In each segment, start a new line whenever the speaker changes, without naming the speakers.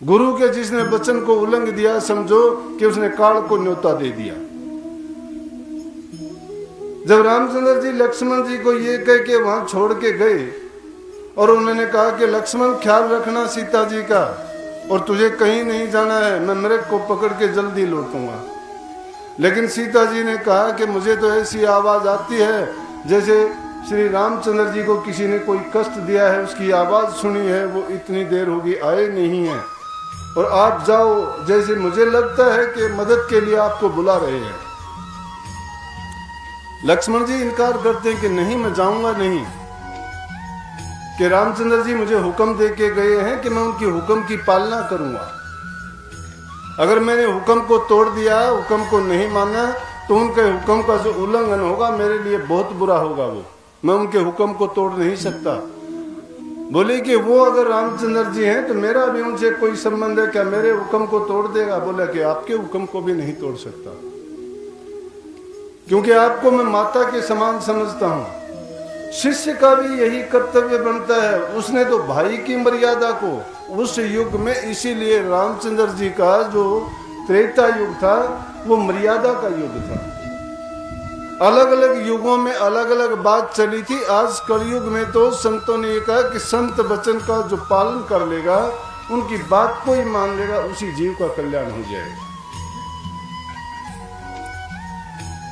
गुरु के जिसने वचन को उल्लंघ दिया, समझो कि उसने काल को न्योता दे दिया। जब रामचंद्र जी लक्ष्मण जी को ये कह के वहां छोड़ के गए और उन्होंने कहा कि लक्ष्मण ख्याल रखना सीता जी का, और तुझे कहीं नहीं जाना है, मैं मृग को पकड़ के जल्दी लौटूंगा। लेकिन सीता जी ने कहा कि मुझे तो ऐसी आवाज आती है जैसे श्री रामचंद्र जी को किसी ने कोई कष्ट दिया है, उसकी आवाज सुनी है, वो इतनी देर होगी आए नहीं है, और आप जाओ, जैसे मुझे लगता है कि मदद के लिए आपको बुला रहे हैं। लक्ष्मण जी इनकार करते हैं कि नहीं, मैं जाऊंगा नहीं, कि रामचंद्र जी मुझे हुक्म दे के गए हैं कि मैं उनकी हुक्म की पालना करूंगा। अगर मैंने हुक्म को तोड़ दिया, हुक्म को नहीं माना, तो उनके हुक्म का जो उल्लंघन होगा मेरे लिए बहुत बुरा होगा। वो मैं उनके हुक्म को तोड़ नहीं सकता। बोले कि वो अगर रामचंद्र जी हैं तो मेरा भी उनसे कोई संबंध है क्या, मेरे हुक्म को तोड़ देगा? बोला कि आपके हुक्म को भी नहीं तोड़ सकता, क्योंकि आपको मैं माता के समान समझता हूं। शिष्य का भी यही कर्तव्य बनता है। उसने तो भाई की मर्यादा को उस युग में, इसीलिए रामचंद्र जी का जो त्रेता युग था वो मर्यादा का युग था। अलग अलग युगों में अलग अलग बात चली थी। आज कलयुग में तो संतों ने कहा कि संत वचन का जो पालन कर लेगा, उनकी बात को ही मान लेगा, उसी जीव का कल्याण हो जाएगा।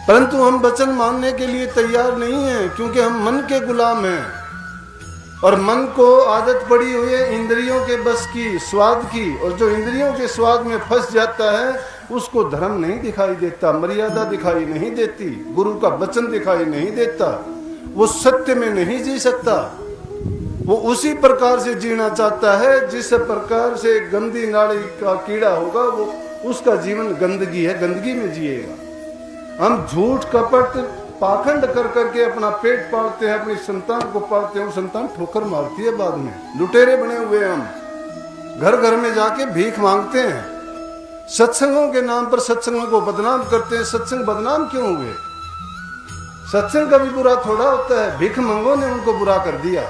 परंतु हम वचन मानने के लिए तैयार नहीं हैं, क्योंकि हम मन के गुलाम हैं, और मन को आदत पड़ी हुई है इंद्रियों के बस की, स्वाद की, और जो इंद्रियों के स्वाद में फंस जाता है उसको धर्म नहीं दिखाई देता, मर्यादा दिखाई नहीं देती, गुरु का वचन दिखाई नहीं देता, वो सत्य में नहीं जी सकता। वो उसी प्रकार से जीना चाहता है जिस प्रकार से गंदी नाली का कीड़ा होगा, वो उसका जीवन गंदगी है, गंदगी में जिएगा। हम झूठ कपट पाखंड कर करके अपना पेट पालते हैं, अपनी संतान को पालते हैं, संतान ठोकर मारती है बाद में। लुटेरे बने हुए हम घर घर में जाके भीख मांगते हैं, सत्संगों के नाम पर सत्संगों को बदनाम करते हैं। सत्संग बदनाम क्यों हुए? सत्संग का भी बुरा थोड़ा होता है, भीख मंगों ने उनको बुरा कर दिया।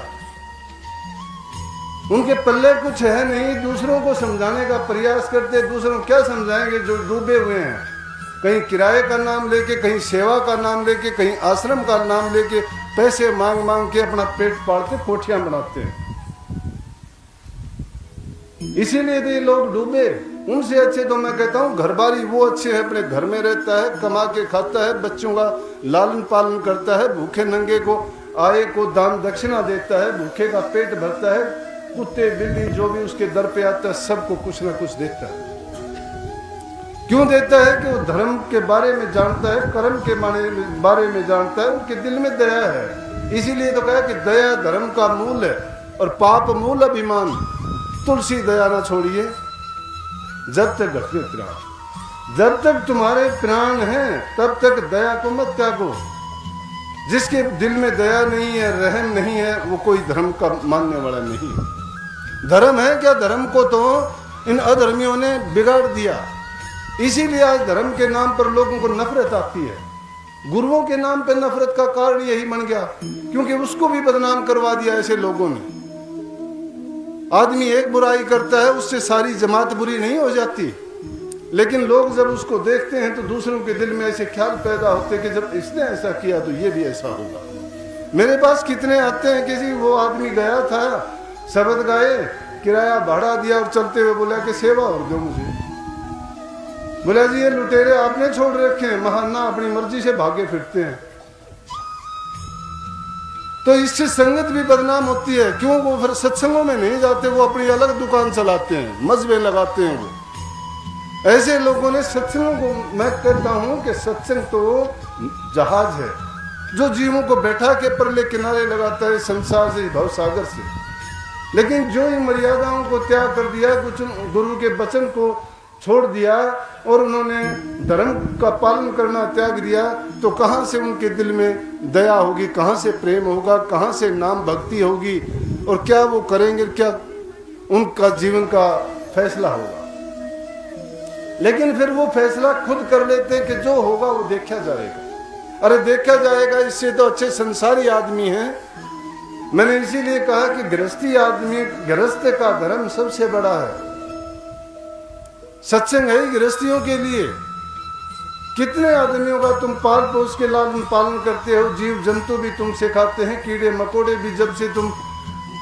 उनके पल्ले कुछ है नहीं, दूसरों को समझाने का प्रयास करते। दूसरों क्या समझाएंगे जो डूबे हुए हैं, कहीं किराए का नाम लेके, कहीं सेवा का नाम लेके, कहीं आश्रम का नाम लेके, पैसे मांग मांग के अपना पेट पालते, कोठियां बनाते हैं। इसीलिए तो ये लोग डूबे। उनसे अच्छे तो मैं कहता हूं घरबारी वो अच्छे हैं, अपने घर में रहता है, कमा के खाता है, बच्चों का लालन पालन करता है, भूखे नंगे को आए को दान दक्षिणा देता है, भूखे का पेट भरता है, कुत्ते बिल्ली जो भी उसके दर पे आता है सबको कुछ ना कुछ देता है। क्यों देता है? कि वो धर्म के बारे में जानता है, कर्म के बारे में जानता है, उनके दिल में दया है। इसीलिए तो कहा कि दया धर्म का मूल है, और पाप मूल अभिमान। तुलसी दया ना छोड़िए जब तक घटते प्राण, जब तक तुम्हारे प्राण हैं तब तक दया को मत त्यागो। जिसके दिल में दया नहीं है, रहम नहीं है, वो कोई धर्म का मानने वाला नहीं। धर्म है क्या? धर्म को तो इन अधर्मियों ने बिगाड़ दिया। इसीलिए आज धर्म के नाम पर लोगों को नफरत आती है। गुरुओं के नाम पर नफरत का कारण यही बन गया, क्योंकि उसको भी बदनाम करवा दिया ऐसे लोगों ने। आदमी एक बुराई करता है, उससे सारी जमात बुरी नहीं हो जाती, लेकिन लोग जब उसको देखते हैं तो दूसरों के दिल में ऐसे ख्याल पैदा होते कि जब इसने ऐसा किया तो ये भी ऐसा होगा। मेरे पास कितने आते हैं, किसी वो आदमी गया था, शब्द गाए, किराया भाड़ा दिया और चलते हुए बोला कि सेवा और दो मुझे। बोला जी ये लुटेरे आपने छोड़ रखे हैं, महाना अपनी मर्जी से भागे फिरते हैं। तो इससे संगत भी बदनाम होती है। क्यों? वो फिर सत्संगों में नहीं जाते, वो अपनी अलग दुकान चलाते हैं, मजबे लगाते हैं। वो ऐसे लोगों ने सत्संगों को, मैं कहता हूं कि सत्संग तो जहाज है जो जीवों को बैठा के परले किनारे लगाता है संसार से, भव सागर से। लेकिन जो इन मर्यादाओं को त्याग कर दिया, कुछ गुरु के वचन को छोड़ दिया और उन्होंने धर्म का पालन करना त्याग दिया, तो कहां से उनके दिल में दया होगी, कहां से प्रेम होगा, कहां से नाम भक्ति होगी, और क्या वो करेंगे, क्या उनका जीवन का फैसला होगा। लेकिन फिर वो फैसला खुद कर लेते हैं कि जो होगा वो देखा जाएगा। अरे देखा जाएगा, इससे तो अच्छे संसारी आदमी हैं। मैंने इसीलिए कहा कि गृहस्थी आदमी, गृहस्थ का धर्म सबसे बड़ा है। सत्संग है गृहस्थियों के लिए। कितने आदमियों का तुम पाल पोस के लालन पालन करते हो, जीव जंतु भी तुमसे खाते हैं, कीड़े मकोड़े भी जब से तुम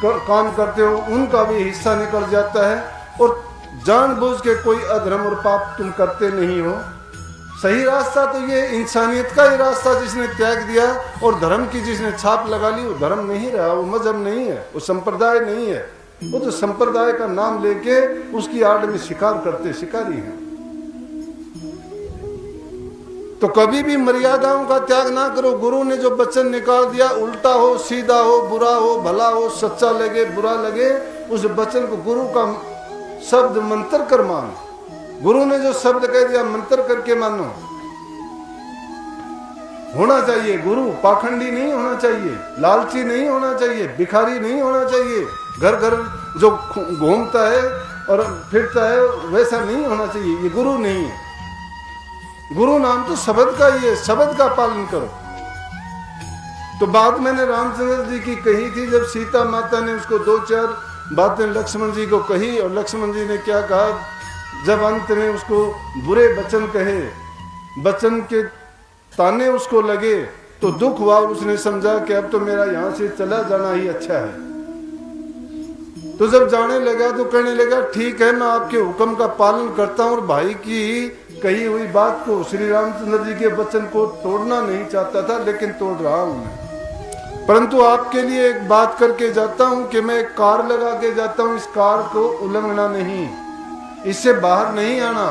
काम करते हो उनका भी हिस्सा निकल जाता है, और जानबूझ के कोई अधर्म और पाप तुम करते नहीं हो। सही रास्ता तो ये इंसानियत का ही रास्ता जिसने त्याग दिया, और धर्म की जिसने छाप लगा ली, वो धर्म नहीं रहा, वो मजहब नहीं है, वो संप्रदाय नहीं है। वो तो संप्रदाय का नाम लेके उसकी आड़ में शिकार करते शिकारी हैं। तो कभी भी मर्यादाओं का त्याग ना करो। गुरु ने जो वचन निकाल दिया, उल्टा हो सीधा हो, बुरा हो भला हो, सच्चा लगे बुरा लगे, उस वचन को गुरु का शब्द मंत्र कर मानो। गुरु ने जो शब्द कह दिया मंत्र करके मानो। होना चाहिए गुरु पाखंडी नहीं होना चाहिए, लालची नहीं होना चाहिए, भिखारी नहीं होना चाहिए, घर घर जो घूमता है और फिरता है वैसा नहीं होना चाहिए। ये गुरु नहीं है। गुरु नाम तो शब्द का ही है, शब्द का पालन करो। तो बात मैंने रामचंद्र जी की कही थी, जब सीता माता ने उसको 2-4 बातें लक्ष्मण जी को कही, और लक्ष्मण जी ने क्या कहा, जब अंत में उसको बुरे वचन कहे, वचन के ताने उसको लगे तो दुख हुआ, और उसने समझा कि अब तो मेरा यहां से चला जाना ही अच्छा है। तो जब जाने लगा तो कहने लगा ठीक है, मैं आपके हुक्म का पालन करता हूं, और भाई की कही हुई बात को, श्री रामचंद्र जी के वचन को तोड़ना नहीं चाहता था, लेकिन तोड़ रहा हूं मैं। परंतु आपके लिए एक बात करके जाता हूं कि मैं एक कार लगा के जाता हूं, इस कार को उल्लंघना नहीं, इससे बाहर नहीं आना,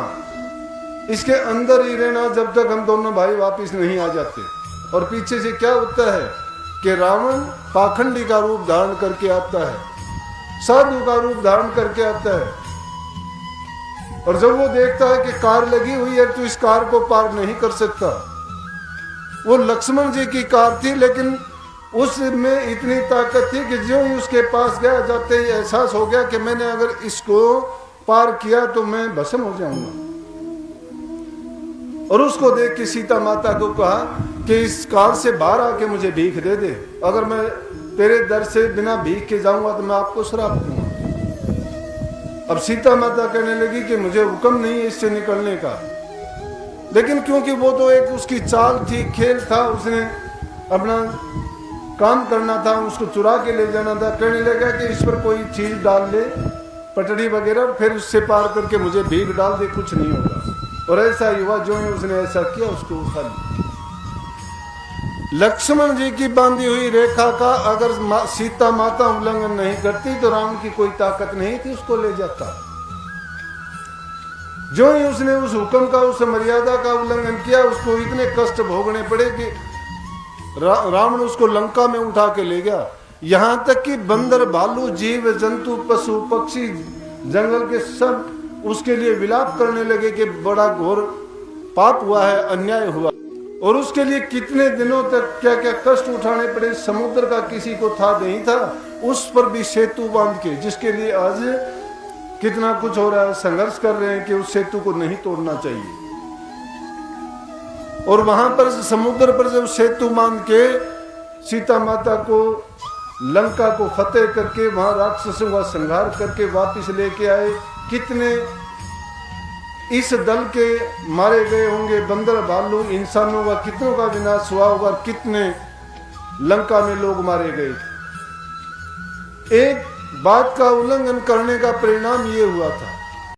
इसके अंदर ही रहना जब तक हम दोनों भाई वापिस नहीं आ जाते। और पीछे से क्या होता है कि रावण पाखंडी का रूप धारण करके आता है, साधु का रूप धारण करके आता है, और जब वो देखता है कि कार लगी हुई है तो इस कार को पार नहीं कर सकता। वो लक्ष्मण जी की कार थी, लेकिन उसमें इतनी ताकत थी कि जो ही उसके पास गया, जाते ही एहसास हो गया कि मैंने अगर इसको पार किया तो मैं भस्म हो जाऊंगा। और उसको देख के सीता माता को कहा कि इस कार से बाहर आके मुझे भीख दे दे, अगर मैं तेरे दर से बिना भीख के जाऊंगा तो मैं आपको श्राप दूंगा। अब सीता माता कहने लगी कि मुझे हुक्म नहीं है इससे निकलने का, लेकिन क्योंकि वो तो एक उसकी चाल थी, खेल था, उसने अपना काम करना था, उसको चुरा के ले जाना था। कहने लगा कि इस पर कोई चीज डाल ले, पटड़ी वगैरह, फिर उससे पार करके मुझे भीख डाल दे, कुछ नहीं होगा। और ऐसा ही हुआ, जो ही उसने ऐसा किया उसको उठा लिया। लक्ष्मण जी की बांधी हुई रेखा का अगर सीता माता उल्लंघन नहीं करती तो राम की कोई ताकत नहीं थी, उसको ले जाता। जो ही उसने उस हुक्म का, उस मर्यादा का उल्लंघन किया, उसको इतने कष्ट भोगने पड़े कि रावण उसको लंका में उठा के ले गया। यहां तक कि बंदर, भालू, जीव जंतु, पशु पक्षी, जंगल के सब उसके लिए विलाप करने लगे कि बड़ा घोर पाप हुआ है, अन्याय हुआ। और उसके लिए कितने दिनों तक क्या क्या कष्ट उठाने पड़े, समुद्र का किसी को था नहीं था, उस पर भी सेतु बांध के, जिसके लिए आज कितना कुछ हो रहा है, संघर्ष कर रहे हैं कि उस सेतु को नहीं तोड़ना चाहिए। और वहां पर समुद्र पर जब सेतु बांध के सीता माता को लंका को फतेह करके वहां राक्षसों का संहार करके वापिस लेके आए, कितने इस दल के मारे गए होंगे, बंदर भालू इंसानों का कितनों का विनाश हुआ होगा, कितने लंका में लोग मारे गए। एक बात का उल्लंघन करने का परिणाम ये हुआ था